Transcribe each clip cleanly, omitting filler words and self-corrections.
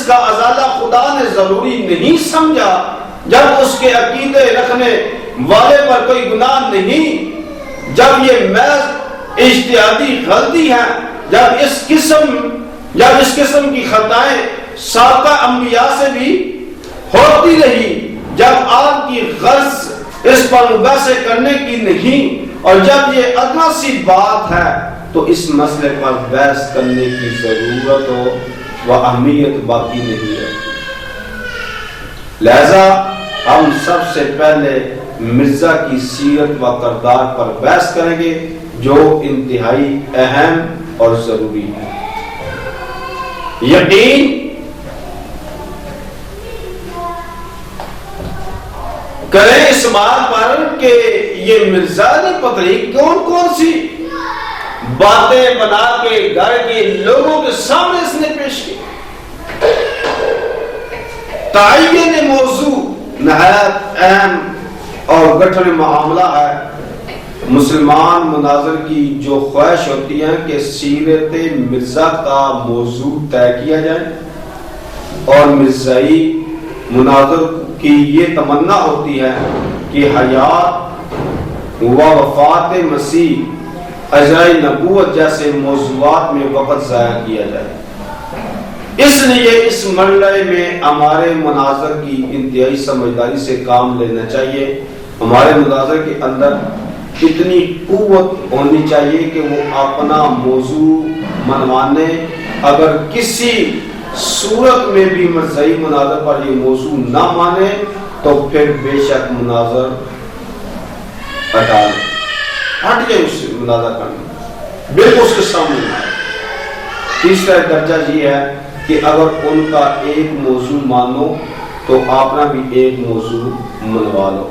جس کا ازالہ خدا نے ضروری نہیں سمجھا، جب اس کے عقیدے رکھنے والے پر کوئی گناہ نہیں، جب یہ محض اجتہادی غلطی ہے، جب اس قسم کی خطائیں سابقہ انبیاء سے بھی ہوتی رہی، جب آپ کی غرض اس پر مباحثے کرنے کی نہیں، اور جب یہ ادنا سی بات ہے تو اس مسئلے پر بحث کرنے کی ضرورت و اہمیت باقی نہیں ہے۔ لہذا ہم سب سے پہلے مرزا کی سیرت و کردار پر بحث کریں گے، جو انتہائی اہم اور ضروری ہے۔ یقین کریں اس بات پر کہ یہ مرزا نے پتہ نہیں کون سی باتیں بنا کے گھر کے لوگوں کے سامنے اس نے پیش کی۔ تعین موضوع نہایت اہم اور گٹھن معاملہ ہے۔ مسلمان مناظر کی جو خواہش ہوتی ہے کہ سیرت مرزا کا موضوع طے کیا جائے، اور مرزائی مناظر کی یہ تمنا ہوتی ہے کہ حیات و وفات مسیح، اجرائی نبوت جیسے موضوعات میں وقت ضائع کیا جائے۔ اس لیے اس مرحلے میں ہمارے مناظر کی انتہائی سمجھداری سے کام لینا چاہیے۔ ہمارے مناظر کے اندر اتنی قوت ہونی چاہیے کہ وہ اپنا موضوع منوانے، اگر کسی صورت میں بھی مرزائی مناظر پر یہ موضوع نہ مانے تو پھر بے شک مناظر ہٹ جائے، اس سے مناظر کرنا بالکل اس کے سامنے۔ تیسرا درجہ یہ ہے کہ اگر ان کا ایک موضوع مانو تو اپنا بھی ایک موضوع منوا لو،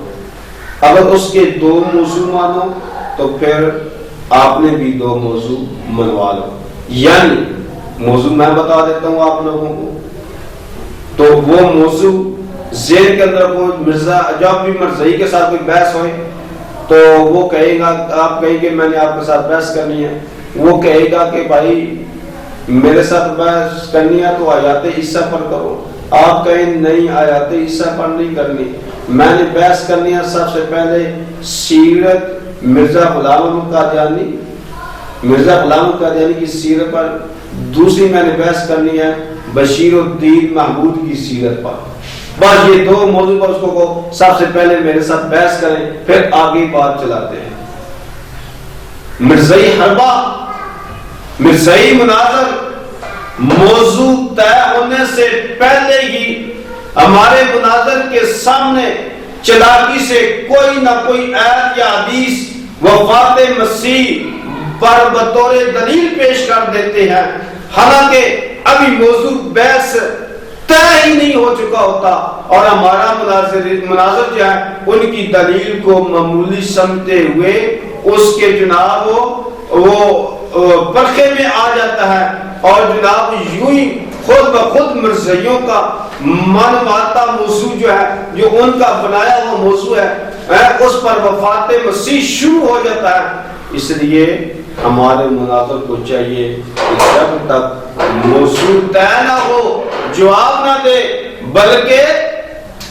اگر اس کے دو موضوع مانو تو پھر آپ نے بھی دو موضوع منوا لو۔ یعنی موضوع میں بتا دیتا ہوں آپ لوگوں کو، تو وہ موضوع ذہن کے اندر کو مرزا جب بھی مرزائی کے ساتھ کوئی بحث ہوئے تو وہ کہے گا، آپ کہیں گے میں نے آپ کے ساتھ بحث کرنی ہے، وہ کہے گا کہ بھائی میرے ساتھ بحث کرنی ہے تو آیات عیسیٰ پر کرو، آپ کہیں نہیں آیات عیسیٰ پر نہیں کرنی، میں نے بحث کرنی ہے سب سے پہلے سیرت مرزا غلام احمد قادیانی کی سیرت پر، دوسری میں نے بحث کرنی ہے بشیر الدین محمود کی سیرت پر۔ بس یہ دو موضوع پر اس کو سب سے پہلے میرے ساتھ بحث کریں، پھر آگے بات چلاتے ہیں۔ مرزائی حربہ، مرزائی مناظر موضوع طے ہونے سے پہلے ہی ہمارے مناظر کے سامنے چلاکی سے کوئی نہ کوئی آیت یا حدیث وفات مسیح پر بطور دلیل پیش کر دیتے ہیں، حالانکہ ابھی موضوع بحث طے ہی نہیں ہو چکا ہوتا، اور ہمارا مناظر جو ہے ان کی دلیل کو معمولی سمجھتے ہوئے اس کے جناب وہ پرکھے میں آ جاتا ہے، اور جناب یوں ہی خود بخود مرزائیوں کا من ماتا موضوع جو ہے، جو ان کا بنایا ہوا موضوع ہے، اس پر وفات مسیح شروع ہو جاتا ہے۔ اس لیے ہمارے مناظر کو چاہیے کہ جب تک موضوع طے نہ ہو جواب نہ دے، بلکہ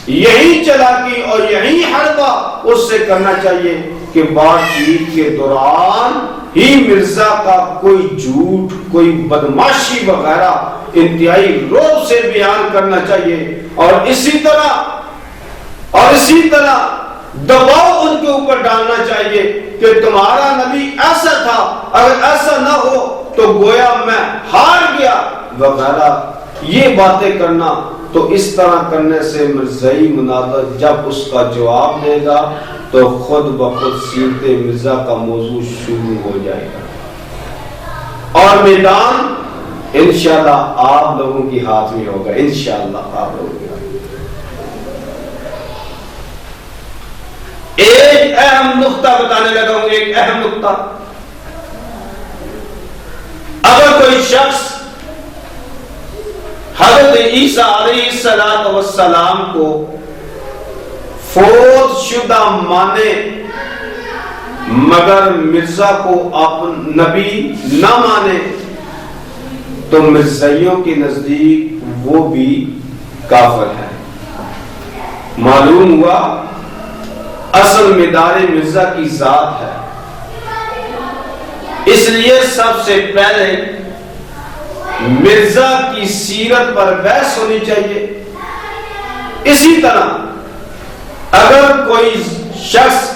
یہی چلاکی اور یہی حربہ اس سے کرنا چاہیے کہ بات چیت کے دوران ہی مرزا کا کوئی جھوٹ، کوئی بدماشی وغیرہ انتہائی روب سے بیان کرنا چاہیے، اور اسی طرح دباؤ ان کے اوپر ڈالنا چاہیے کہ تمہارا نبی ایسا تھا، اگر ایسا نہ ہو تو گویا میں ہار گیا وغیرہ، یہ باتیں کرنا۔ تو اس طرح کرنے سے مرزائی مناظر جب اس کا جواب دے گا تو خود بخود سیرت مرزا کا موضوع شروع ہو جائے گا، اور میدان انشاءاللہ آپ لوگوں کی ہاتھ میں ہوگا، انشاءاللہ آپ لوگوں کے ہاتھ میں۔ ایک اہم نقطہ بتانے لگا ہوں، ایک اہم نقطہ، اگر کوئی شخص حضرت عیسیٰ علیہ السلام کو فوت شدہ مانے مگر مرزا کو نبی نہ مانے، تو مرزائیوں کے نزدیک وہ بھی کافر ہے۔ معلوم ہوا اصل مدار مرزا کی ذات ہے، اس لیے سب سے پہلے مرزا کی سیرت پر بحث ہونی چاہیے۔ اسی طرح اگر کوئی شخص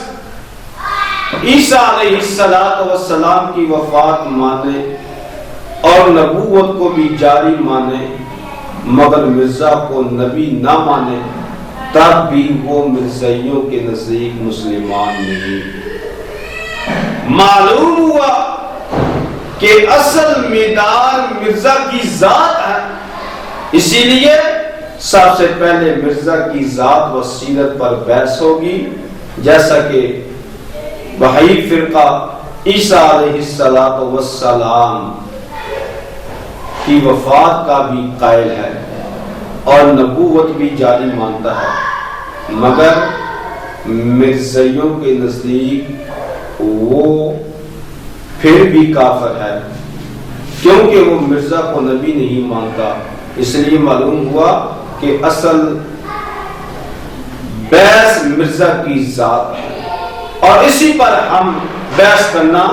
عیسیٰ علیہ السلام کی وفات مانے اور نبوت کو بھی جاری مانے مگر مرزا کو نبی نہ مانے، تب بھی وہ مرزائیوں کے نزدیک مسلمان نہیں۔ معلوم ہوا کہ اصل مدار مرزا کی ذات ہے، اسی لیے سب سے پہلے مرزا کی ذات و سیرت پر بحث ہوگی، جیسا کہ بہائی فرقہ عیسیٰ علیہ السلام کی وفات کا بھی قائل ہے اور نبوت بھی جاری مانتا ہے، مگر مرزائیوں کے نزدیک وہ پھر بھی کافر ہے، کیونکہ وہ مرزا کو نبی نہیں مانتا۔ اس لیے معلوم ہوا کہ اصل بحث مرزا کی ذات ہے، اور اسی پر ہم بحث کرنا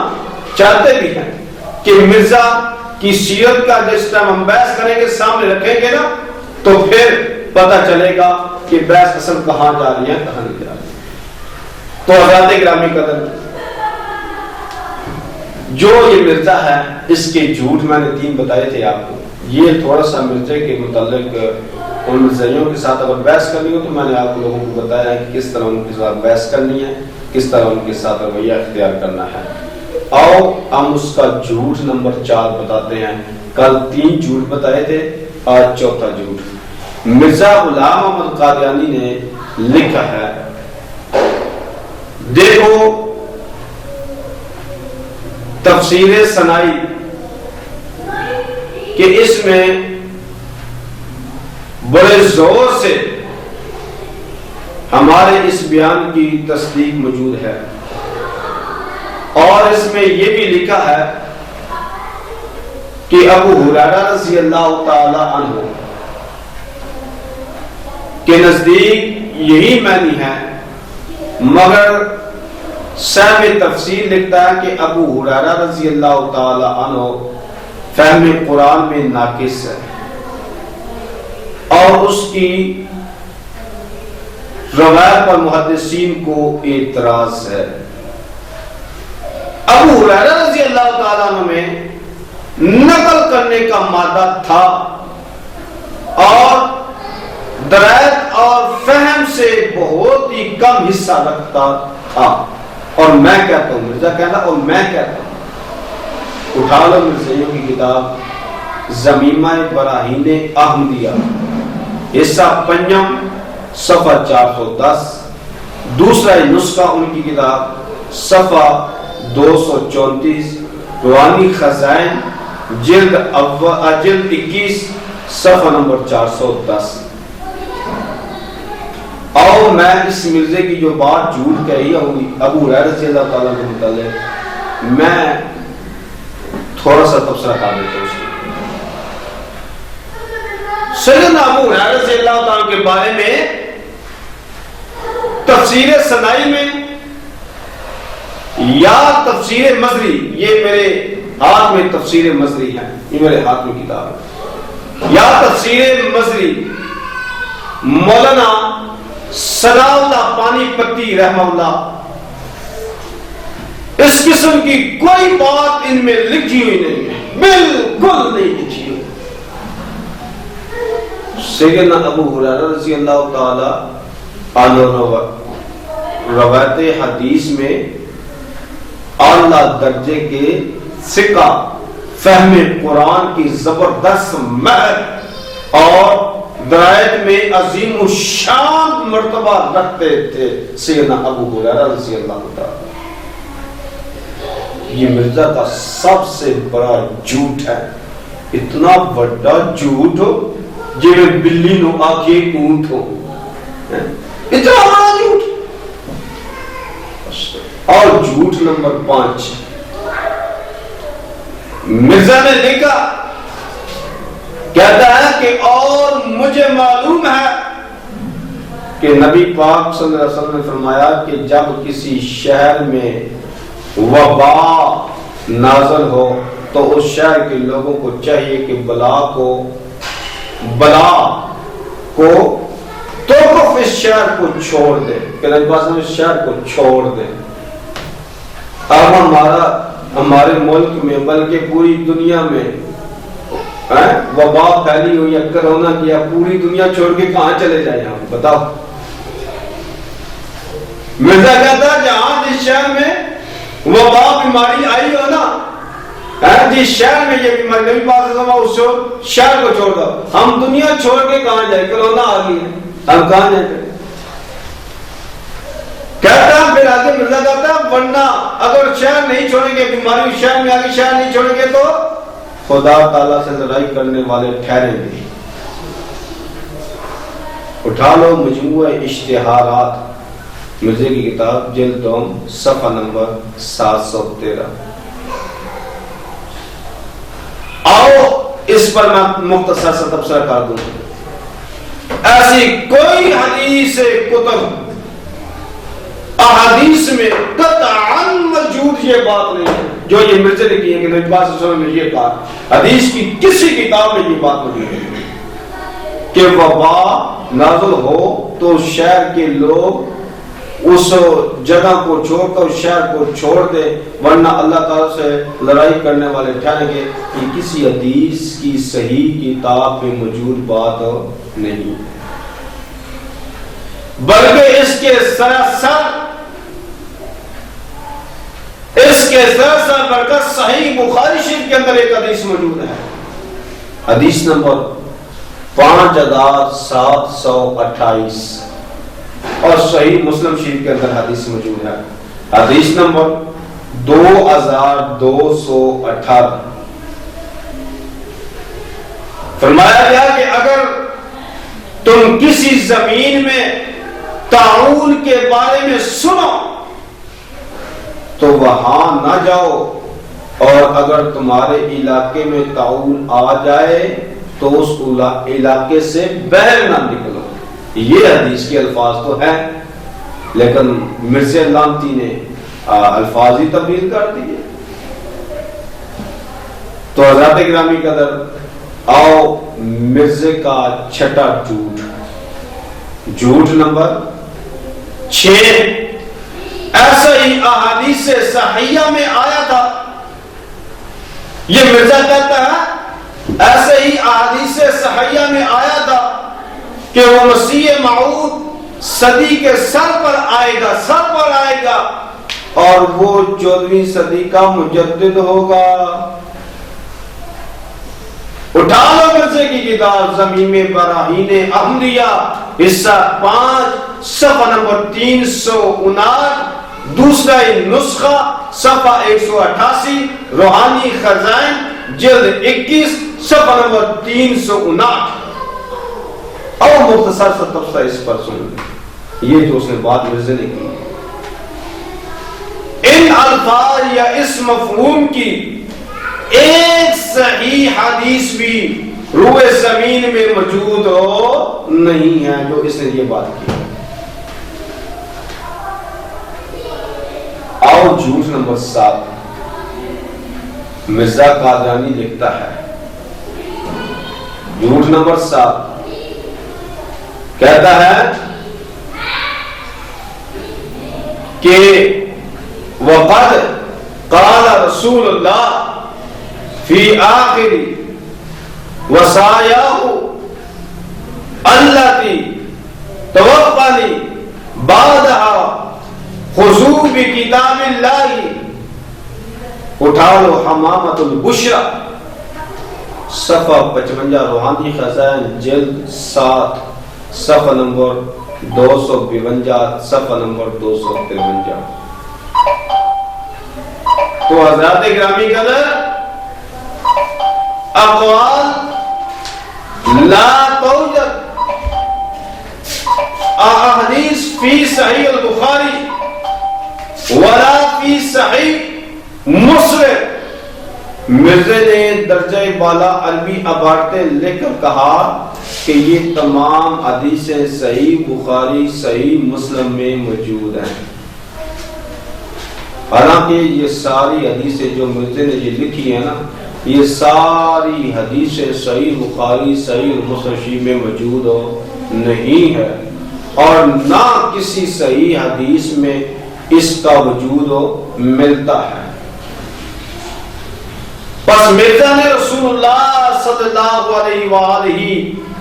چاہتے بھی ہیں کہ مرزا کی سیرت کا جس ٹائم ہم بحث کریں گے، سامنے رکھیں گے نا، تو پھر پتہ چلے گا کہ بحث اصل کہاں جا رہی ہے، کہاں نہیں جا رہی ہے۔ تو حضرات گرامی قدر، جو یہ مرزا ہے اس کے جھوٹ میں نے 3 بتائے تھے آپ کو۔ یہ تھوڑا سا مرزے کے متعلق ان مرزائیوں کے ساتھ اگر بحث کرنی ہو تو میں نے آپ لوگوں کو بتایا ہے کہ کس طرح ان کے ساتھ بحث کرنی ہے، کس طرح ان کے ساتھ رویہ اختیار کرنا ہے۔ آؤ ہم اس کا جھوٹ نمبر 4 بتاتے ہیں۔ کل 3 جھوٹ بتائے تھے، آج 4تھا جھوٹ۔ مرزا غلام احمد قادیانی نے لکھا ہے، دیکھو تفسیر سنائی کہ اس میں بڑے زور سے ہمارے اس بیان کی تصدیق موجود ہے، اور اس میں یہ بھی لکھا ہے کہ ابو ہریرہ رضی اللہ تعالی عنہ کے نزدیک یہی معنی ہے، مگر صاحب تفسیر لکھتا ہے کہ ابو ہریرہ رضی اللہ تعالی عنہ فہم قرآن میں ناقص ہے اور اس کی روایت پر محدثین کو اعتراض ہے۔ ابو ہریرہ رضی اللہ تعالیٰ عنہ میں نقل کرنے کا مادہ تھا اور درایت اور فہم سے بہت ہی کم حصہ رکھتا تھا، اور میں کہتا ہوں، مرزا کہتا اور میں کہتا ہوں، اٹھا لو مرزائیوں کی کتاب زمیمہ براہین احمدیہ حصہ 5 صفحہ 410، دوسرا نسخہ ان کی کتاب صفحہ 234، روحانی خزائن جلد 21 صفحہ نمبر 410۔ اور میں اس مرزے کی جو بات جھوٹ کہی ہوگی ابو ہریرہ رضی اللہ تعالیٰ کے متعلق، میں تھوڑا سا تبصرہ کر دیتا ہوں۔ سیدنا ابو ہریرہ رضی اللہ تعالیٰ کے بارے میں تفسیر سنائی میں یا تفسیر مزری، یہ میرے ہاتھ میں تفسیر مزری ہے، یہ میرے ہاتھ میں کتاب ہے، یا تفسیر مزری مولانا ثناء اللہ پانی پتی رحمہ اللہ، اس قسم کی کوئی بات ان میں لکھی ہوئی نہیں ہے، بالکل نہیں لکھی ہوئی۔ سیدنا ابو ہریرہ رضی اللہ تعالی عنہ روایت حدیث میں اعلیٰ درجے کے ثقہ، فہم قرآن کی زبردست مہر اور درایت میں عظیم الشان مرتبہ رکھتے تھے سیدنا ابو ہریرہ رضی اللہ تعالی۔ یہ مرزا کا سب سے بڑا جھوٹ ہے، اتنا بڑا جھوٹ ہو جی بلی نو آنکھیں اونٹ ہو، اتنا بڑا جھوٹ۔ اور جھوٹ نمبر 5، مرزا نے لکھا کہتا ہے کہ اور مجھے معلوم ہے کہ نبی پاک صلی اللہ علیہ وسلم نے فرمایا کہ جب کسی شہر میں وبا نازل ہو تو اس شہر کے لوگوں کو چاہیے کہ بلا کو توقف اس شہر کو چھوڑ دے، کہ نبی پاک اس شہر کو چھوڑ دے۔ اب ہمارے ملک میں بلکہ پوری دنیا میں وبا پھیلی ہوئی ہے، کرونا کیا، پوری دنیا چھوڑ کے کہاں چلے جائیں ہم بتاؤ؟ مرزا کہتا ہے جہاں جس شہر میں وبا بیماری آئی ہو نا، جس شہر میں یہ بیماری نبی پاک صلی اللہ علیہ وسلم اس شہر کو چھوڑ دو۔ ہم دنیا چھوڑ کے کہاں جائیں؟ کرونا آ گئی ہے، ہم کہاں جائیں؟ کہتا ہے پھر آگے مرزا کہتا ہے ورنہ اگر شہر نہیں چھوڑیں گے، بیماری شہر میں آگے شہر نہیں چھوڑیں گے تو خدا تعالیٰ سے لڑائی کرنے والے ٹھہریں گے۔ اٹھا لو مجموعہ اشتہارات، مرزے کی کتاب جلد دوم صفحہ نمبر 713۔ آؤ اس پر میں مختصر سا تبصرہ کر دوں۔ ایسی کوئی حدیث کتب احادیث میں قطعاً موجود یہ بات نہیں ہے جو یہ مرزا نے کی ہے کہ نبی پاک صلی اللہ علیہ وسلم نے یہ کہا۔ حدیث کی کسی کتاب میں یہ بات نہیں ہے کہ وبا نازل ہو تو شہر کے لوگ اس جگہ کو چھوڑ کر اس شہر کو چھوڑ دے ورنہ اللہ تعالیٰ سے لڑائی کرنے والے ٹھہریں گے۔ یہ کسی حدیث کی صحیح کتاب میں موجود بات نہیں، بلکہ اس کے سراسر بڑھ کر صحیح بخاری شریف کے اندر ایک حدیث موجود ہے، حدیث نمبر 5728، اور صحیح مسلم شریف کے اندر حدیث موجود ہے، حدیث نمبر 2218۔ فرمایا گیا کہ اگر تم کسی زمین میں طاعون کے بارے میں سنو تو وہاں نہ جاؤ، اور اگر تمہارے علاقے میں طاعون آ جائے تو اس علاقے سے باہر نہ نکلو۔ یہ حدیث کے الفاظ تو ہیں لیکن مرزا لامتی نے الفاظ ہی تبدیل کر دیے۔ تو حضرات گرامی قدر، آؤ مرزا کا چھٹا جھوٹ نمبر 6۔ ایسا ہی احادیث صحیحہ میں آیا تھا، یہ مرزا کہتا ہے ایسے ہی احادیث صحیحہ میں آیا تھا کہ وہ مسیح موعود صدی کے سر پر آئے گا اور وہ 14ویں صدی کا مجدد ہوگا۔ اٹھا لو مرزے کی کتاب زمین براہین احمدیہ حصہ 5 صفحہ نمبر 359، دوسرا نسخہ صفحہ 188، روحانی خزائن جلد 21 صفحہ نمبر 359۔ اور مختصر سا تبصرہ اس پر سن یہ جو اس نے بات مرزا نے کی، ان الفاظ یا اس مفہوم کی ایک صحیح حدیث بھی روئے زمین میں موجود نہیں ہے جو اس نے یہ بات کی۔ آؤ جھوٹ نمبر 7، مرزا قادیانی لکھتا ہے، جھوٹ نمبر 7 کہتا ہے کہ وقد قال رسول اللہ فی آخر وصایاہ التی توفانی بعدها خذوا بکتاب اللہ۔ اٹھا لو حمامۃ البشرا صفحہ 55، روحانی خزائن جلد 7 صفحہ نمبر 252 صفحہ نمبر 253۔ تو حضرات گرامی قدر، اقوال لا توجد احادیث فی صحیح البخاری ولا فی صحیح مسلم مرزا نے درجہ بالا عربی عبارتیں لکھ کر کہا کہ یہ تمام حدیثیں صحیح بخاری صحیح مسلم میں موجود ہیں. حالانکہ یہ ساری حدیثیں جو مرزا نے یہ لکھی ہیں نا، یہ ساری حدیثیں صحیح بخاری صحیح مسلم میں موجود نہیں ہے، اور نہ کسی صحیح حدیث میں اس کا وجود ملتا ہے. پس مرزا نے رسول اللہ صلی اللہ علیہ وآلہ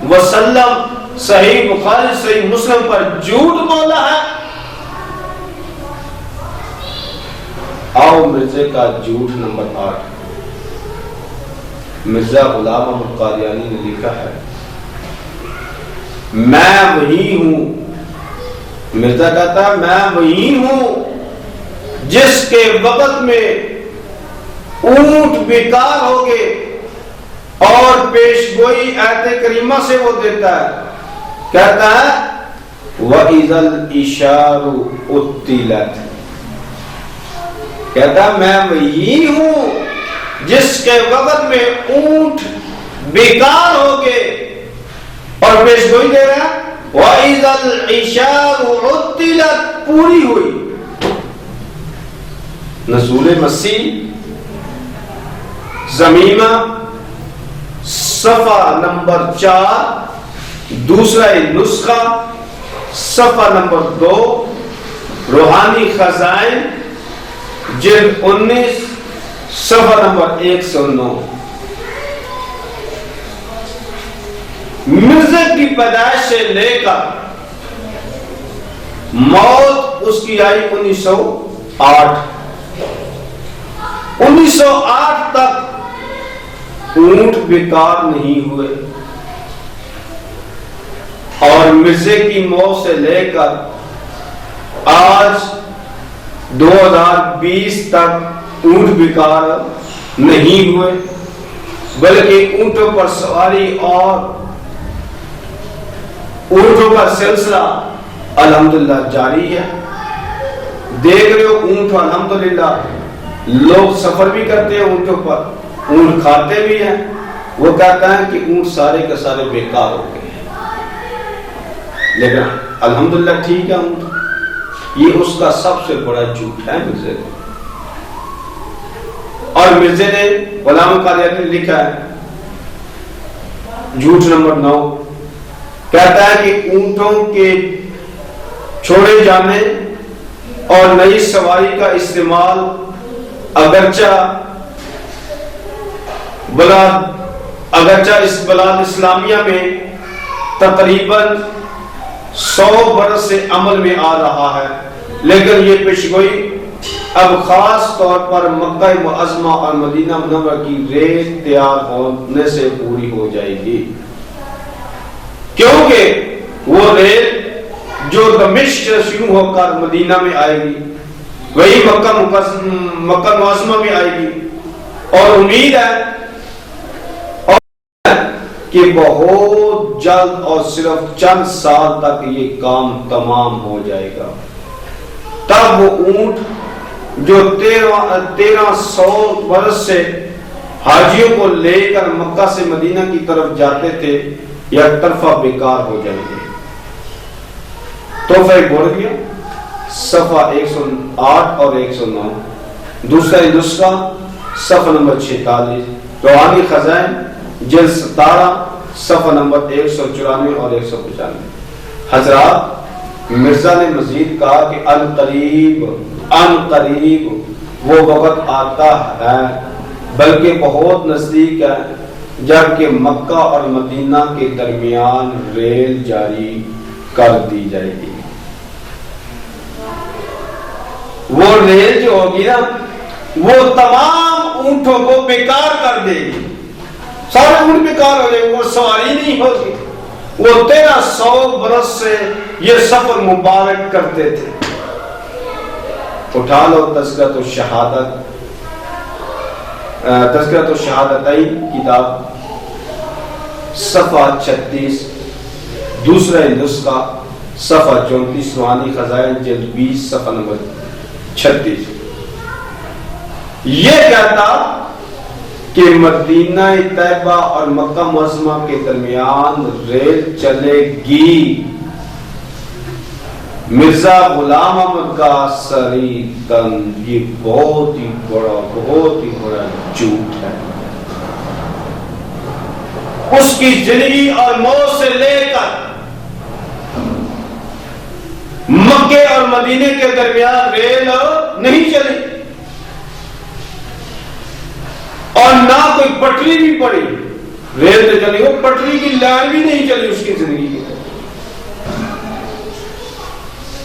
وسلم صحیح بخاری صحیح مسلم پر جھوٹ بولا ہے. آؤ مرزا کا جھوٹ نمبر 8. مرزا غلام احمد قادیانی نے لکھا ہے، میں وہی ہوں. مرزا کہتا ہے میں وہی ہوں جس کے وقت میں اونٹ بیکار ہو گئے اور پیش گوئی آیت کریمہ سے وہ دیتا ہے. کہتا ہے وَإِذَا الْإِشَارُ أُطِّلَتْ. کہتا ہے میں وہی ہوں جس کے وقت میں اونٹ بیکار ہو گئے اور پیش گوئی دے رہا ہے وَإِذَا الْعِشَارُ عُطِّلَتْ، پوری ہوئی. نزول مسیح زمیمہ صفحہ نمبر 4، دوسرا نسخہ صفحہ نمبر 2، روحانی خزائن جلد 19 صفحہ نمبر 109. مرزا کی پیدائش سے لے کر موت اس کی آئی 1908. 1908 تک اونٹ بیکار نہیں ہوئے، اور مرزا کی موت سے لے کر آج 2020 تک اونٹ بیکار نہیں ہوئے، بلکہ اونٹوں پر سواری اور اونٹوں کا سلسلہ الحمدللہ جاری ہے. دیکھ رہے ہو اونٹ الحمدللہ لوگ سفر بھی کرتے ہیں اونٹوں پر، اونٹ کھاتے بھی ہیں. وہ کہتا ہے کہ اونٹ سارے کے سارے بیکار ہو گئے ہیں، لیکن الحمدللہ ٹھیک ہے اونٹ. یہ اس کا سب سے بڑا جھوٹ ہے مرزا. اور مرزا نے غلام قادیانی نے لکھا ہے جھوٹ نمبر 9. کہتا ہے کہ اونٹوں کے چھوڑے جانے اور نئی سواری کا استعمال اگرچہ اس بلاد اسلامیہ میں تقریباً 100 برس سے عمل میں آ رہا ہے، لیکن یہ پیشگوئی اب خاص طور پر مکہ معظمہ اور مدینہ منورہ کی ریل تیار ہونے سے پوری ہو جائے گی، کیونکہ وہ ریل جو دمشق سے شروع ہو کر مدینہ میں آئے گی وہی مکہ معظمہ میں آئے گی، اور امید ہے کہ بہت جلد اور صرف چند سال تک یہ کام تمام ہو جائے گا. تب وہ اونٹ جو 1300 برس سے حاجیوں کو لے کر مکہ سے مدینہ کی طرف جاتے تھے یک طرفہ بیکار ہو جائیں گے. تحفہ گوریا صفحہ 108 اور 109، دوسرا نسخہ صفحہ نمبر 46، روحانی خزائن جلد 17 صفحہ نمبر 194 اور 195. حضرات، مرزا نے مزید کہا کہ ان قریب وہ وقت آتا ہے، بلکہ بہت نزدیک ہے، جبکہ مکہ اور مدینہ کے درمیان ریل جاری کر دی جائے گی. وہ ریل جو ہوگی نا وہ تمام اونٹوں کو بیکار کر دے گی، سارے اونٹ بیکار ہو جائیں گے، وہ سواری نہیں ہوگی. وہ 1300 برس سے یہ سفر مبارک کرتے تھے. اٹھا لو تذکرۃ الشہادتین کتاب صفحہ 36، دوسرا نسخہ صفحہ 34، روحانی خزائن جلد 20 صفحہ نمبر 36. یہ کہتا کہ مدینہ طیبہ اور مکہ معظمہ کے درمیان ریل چلے گی، مرزا غلام احمد کا سری تن، یہ بہت ہی بڑا جھوٹ ہے۔ اس کی زندگی اور موت سے لے کر مکے اور مدینے کے درمیان ریل نہیں چلی اور نہ کوئی پٹری بھی پڑی، ریل تو چلی، وہ پٹری کی لائن بھی نہیں چلی اس کی زندگی کی۔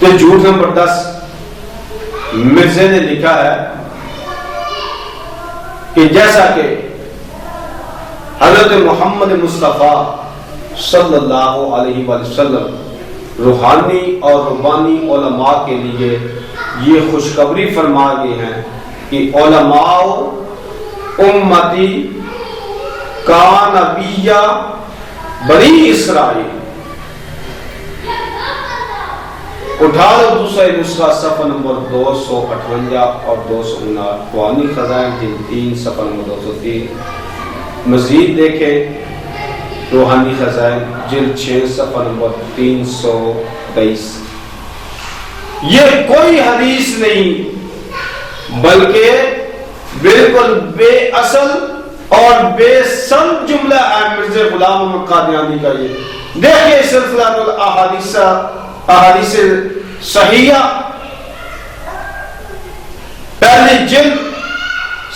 تو جھوٹ نمبر 10 مرزا نے لکھا ہے کہ جیسا کہ حضرت محمد مصطفیٰ صلی اللہ علیہ وسلم روحانی اور ربانی علماء کے لیے یہ خوشخبری فرما گئے ہیں کہ علماء امتی کان نبیہ بنی اسرائیل۔ اٹھا لو دوسرا نسخہ صفحہ نمبر 258 اور 259، روحانی خزائن جلد 3 صفحہ نمبر 203۔ مزید دیکھیں روحانی خزائن جلد 6 صفحہ نمبر 323۔ یہ کوئی حدیث نہیں بلکہ بالکل بے اصل اور بے سند جملہ ہے مرزا غلام احمد قادیانی کا۔ یہ دیکھیں سلسلہ احادیث صحیحہ پہلی جلد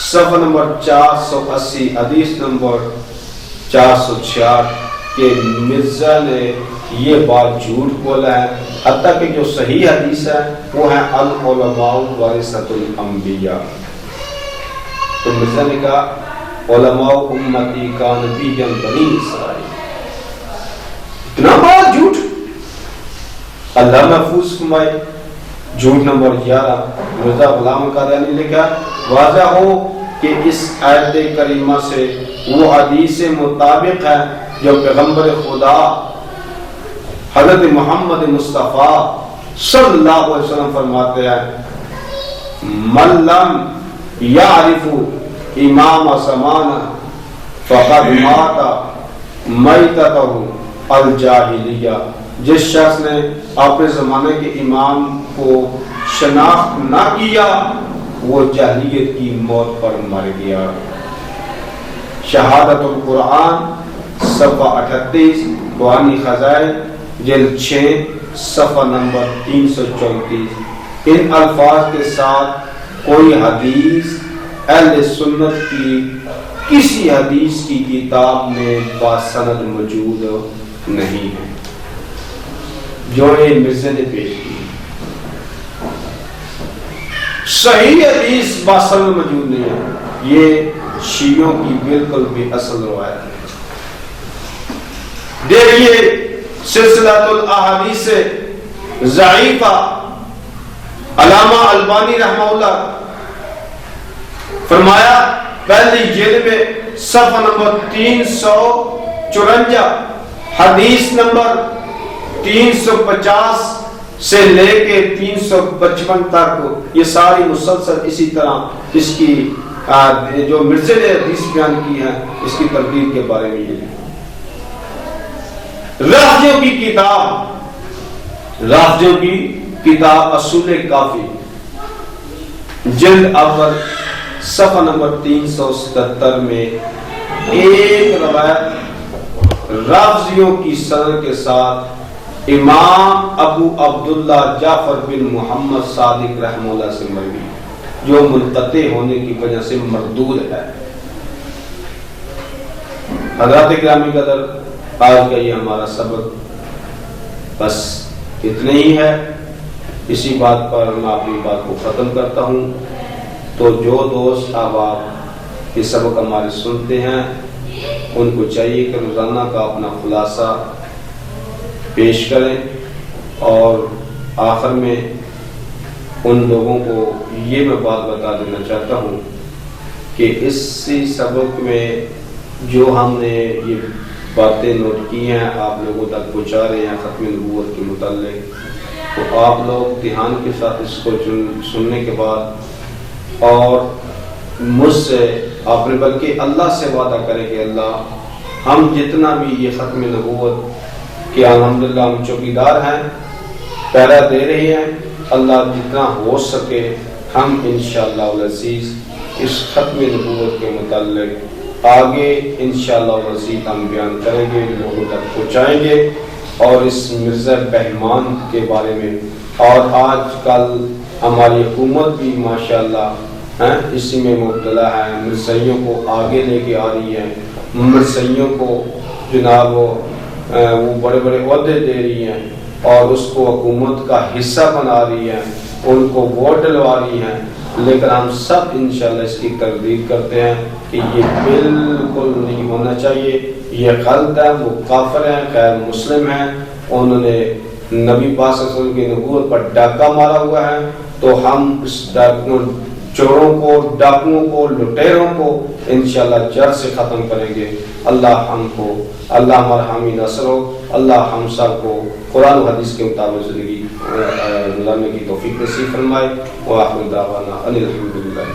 صفحہ نمبر 480، حدیث نمبر 466 کہ مرزا نے یہ بات جھوٹ بولا ہے، حتیٰ کہ جو صحیح حدیث ہے وہ ہے العلماء ورثۃ الانبیاء۔ تو مرزا نے کہا علماء امتی کا نبیًا بنی اسرائیل، اتنا بڑا جھوٹ۔ اللہ محفوظ فرمائے۔ جھوٹ نمبر 11 مرزا غلام قادیانی نے لکھا واضح ہو کہ اس آیت کریمہ سے وہ حدیث مطابق ہے جو پیغمبر خدا حضرت محمد مصطفیٰ صلی اللہ علیہ وسلم فرماتے ہیں من لم یعرف امام زمانہ فقد مات میتتہ الجاہلیہ۔ جس شخص نے اپنے زمانے کے امام کو شناخت نہ کیا وہ جاہلیت کی موت پر مر گیا۔ شہادت القرآن صفحہ 38، روحانی خزائن جلد 6 صفحہ نمبر 334۔ ان الفاظ کے ساتھ کوئی حدیث اہل سنت کی کسی حدیث کی کتاب میں باسند موجود نہیں ہے جو یہ مرزا نے پیش کی۔ صحیح حدیث باسند موجود نہیں ہے، یہ شیعوں کی بالکل بھی اصل روایت ہے۔ دیکھیے سلسلہ الاحادیث ضعیفہ علامہ البانی رحمہ اللہ فرمایا پہلی جلد میں صفحہ نمبر 354 حدیث نمبر 350 سے لے کے 355 تک یہ ساری مسلسل اسی طرح اس کی جو مرزا نے حدیث بیان کی ہے اس کی ترتیب کے بارے میں یہ رافضیوں کی کتاب اصول کافی جلد اول صفحہ نمبر 377 میں ایک روایت رافضیوں کی سند کے ساتھ امام ابو عبداللہ جعفر بن محمد صادق رحمہ اللہ سے مروی جو منقطع ہونے کی وجہ سے مردود ہے۔ حضرات گرامی قدر، آج کا یہ ہمارا سبق بس اتنا ہی ہے۔ اسی بات پر میں اپنی بات کو ختم کرتا ہوں۔ تو جو دوست احباب یہ سبق ہمارے سنتے ہیں ان کو چاہیے کہ روزانہ کا اپنا خلاصہ پیش کریں، اور آخر میں ان لوگوں کو یہ میں بات بتا دینا چاہتا ہوں کہ اسی سبق میں جو ہم نے یہ باتیں نوٹ کی ہیں آپ لوگوں تک پہنچا رہے ہیں ختم نبوت کے متعلق، تو آپ لوگ دھیان کے ساتھ اس کو سننے کے بعد اور مجھ سے آپ نے بلکہ اللہ سے وعدہ کرے کہ اللہ ہم جتنا بھی یہ ختم نبوت کہ الحمدللہ ہم چوکیدار ہیں، پہرا دے رہے ہیں، اللہ جتنا ہو سکے ہم انشاءاللہ العزیز اس ختم نبوت کے متعلق آگے انشاءاللہ العزیز ہم بیان کریں گے، لوگوں تک پہنچائیں گے، اور اس مرزا بہمان کے بارے میں، اور آج کل ہماری حکومت بھی ماشاءاللہ اسی میں مبتلا ہے، مرزائیوں کو آگے لے کے آ رہی ہے، مرزائیوں کو جناب وہ بڑے بڑے عہدے دے رہی ہیں اور اس کو حکومت کا حصہ بنا رہی ہے، ان کو ووٹ ڈلوا رہی ہیں، لیکن ہم سب انشاءاللہ اس کی تردید کرتے ہیں کہ یہ بالکل نہیں ہونا چاہیے، یہ غلط ہے، وہ کافر ہیں، غیر مسلم ہیں، انہوں نے نبی پاک صلی اللہ علیہ وسلم کی نبوت پر ڈاکہ مارا ہوا ہے، تو ہم اس چوروں کو، ڈاکوؤں کو، لٹیروں کو انشاءاللہ جڑ سے ختم کریں گے۔ اللہ ہم کو، اللہ ہمارا حامی ناصر ہو، اللہ ہم سب کو قرآن و حدیث کے مطابق زندگی گزارنے کی توفیق نصیب فرمائے۔ وآخر دعوانا ان الحمدللہ۔